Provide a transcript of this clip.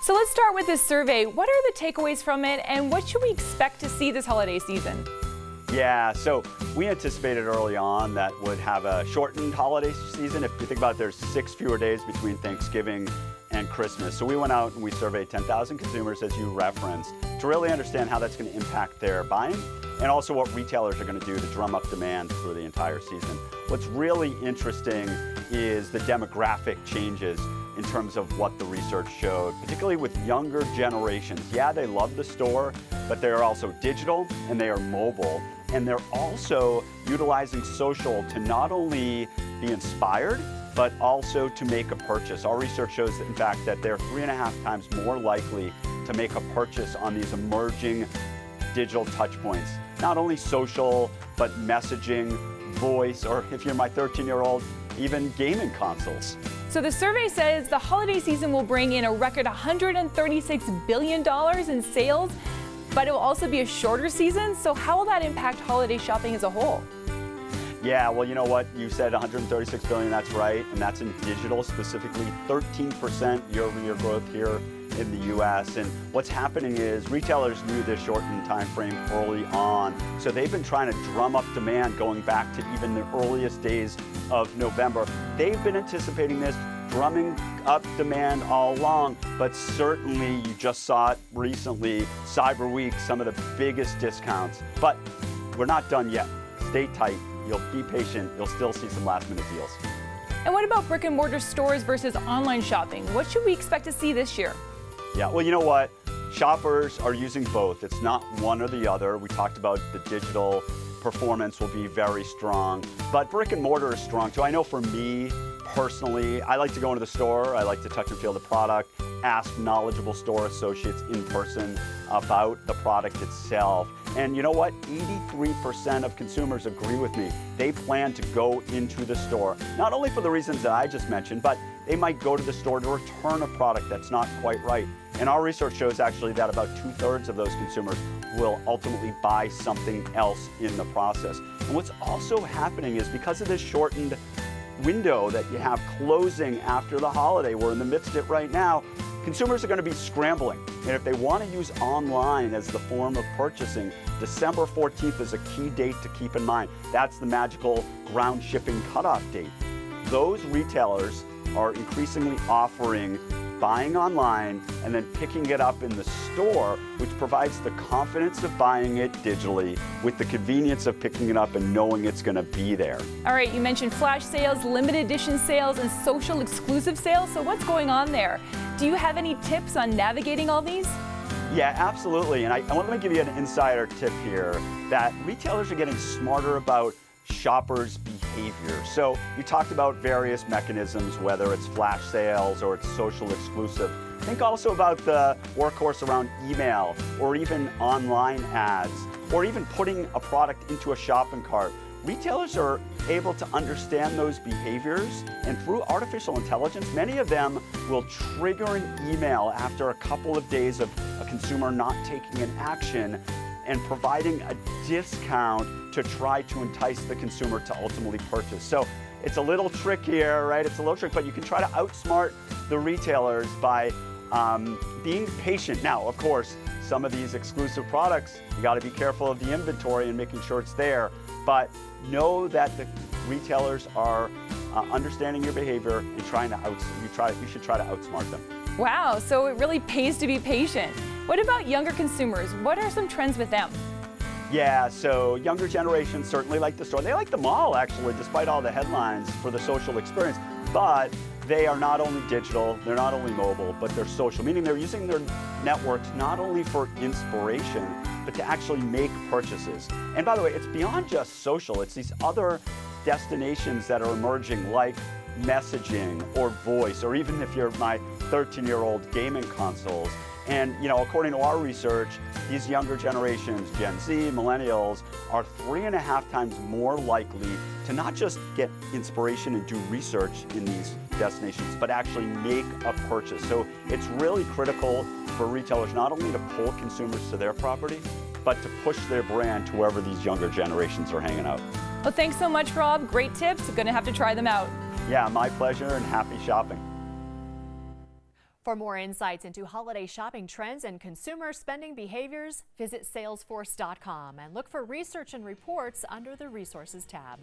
So let's start with this survey. What are the takeaways from it, and what should we expect to see this holiday season? Yeah, so we anticipated early on that would have a shortened holiday season. If you think about it, there's 6 fewer days between Thanksgiving and Christmas. So we went out and we surveyed 10,000 consumers, as you referenced, to really understand how that's going to impact their buying and also what retailers are going to do to drum up demand through the entire season. What's really interesting is the demographic changes in terms of what the research showed, particularly with younger generations. Yeah, they love the store, but they're also digital and they are mobile. And they're also utilizing social to not only be inspired, but also to make a purchase. Our research shows that, in fact, that they're 3.5 times more likely to make a purchase on these emerging digital touch points. Not only social, but messaging, voice, or if you're my 13-year-old, even gaming consoles. So the survey says the holiday season will bring in a record $136 billion in sales, but it will also be a shorter season. So how will that impact holiday shopping as a whole? Yeah, well, you know what? You said 136 billion, that's right, and that's in digital, specifically 13% year-over-year growth here in the U.S. And what's happening is retailers knew this shortened time frame early on, so they've been trying to drum up demand going back to even the earliest days of November. They've been anticipating this, drumming up demand all along, but certainly you just saw it recently, Cyber Week, some of the biggest discounts. But we're not done yet. Stay tight. You'll be patient. You'll still see some last-minute deals. And what about brick and mortar stores versus online shopping? What should we expect to see this year? Yeah, well, you know what? Shoppers are using both. It's not one or the other. We talked about the digital performance will be very strong, but brick and mortar is strong too. I know for me personally, I like to go into the store. I like to touch and feel the product, ask knowledgeable store associates in person about the product itself. And you know what? 83% of consumers agree with me. They plan to go into the store, not only for the reasons that I just mentioned, but they might go to the store to return a product that's not quite right. And our research shows actually that about 2/3 of those consumers will ultimately buy something else in the process. And what's also happening is because of this shortened window that you have closing after the holiday, we're in the midst of it right now, consumers are going to be scrambling. And if they want to use online as the form of purchasing, December 14th is a key date to keep in mind. That's the magical ground shipping cutoff date. Those retailers are increasingly offering buying online and then picking it up in the store, which provides the confidence of buying it digitally with the convenience of picking it up and knowing it's going to be there. All right, you mentioned flash sales, limited edition sales, and social exclusive sales. So what's going on there? Do you have any tips on navigating all these? Yeah, absolutely. And I want to give you an insider tip here that retailers are getting smarter about shoppers' behavior. So you talked about various mechanisms, whether it's flash sales or it's social exclusive. Think also about the workhorse around email or even online ads or even putting a product into a shopping cart. Retailers are able to understand those behaviors, and through artificial intelligence, many of them will trigger an email after a couple of days of a consumer not taking an action and providing a discount to try to entice the consumer to ultimately purchase. So it's a little trick here, right? It's a little trick, but you can try to outsmart the retailers by being patient. Now, of course, some of these exclusive products, you got to be careful of the inventory and making sure it's there. But know that the retailers are understanding your behavior and you should try to outsmart them. Wow, so it really pays to be patient. What about younger consumers? What are some trends with them? Yeah, so younger generations certainly like the store. They like the mall, actually, despite all the headlines for the social experience. But they are not only digital, they're not only mobile, but they're social, meaning they're using their networks not only for inspiration, but to actually make purchases. And by the way, it's beyond just social. It's these other destinations that are emerging, like messaging or voice, or even if you're my 13-year-old, gaming consoles. And according to our research, these younger generations, Gen Z, millennials, are 3.5 times more likely to not just get inspiration and do research in these destinations, but actually make a purchase. So it's really critical for retailers not only to pull consumers to their property, but to push their brand to wherever these younger generations are hanging out. Well, thanks so much, Rob. Great tips. I'm going to have to try them out. Yeah, my pleasure, and happy shopping. For more insights into holiday shopping trends and consumer spending behaviors, visit Salesforce.com and look for research and reports under the Resources tab.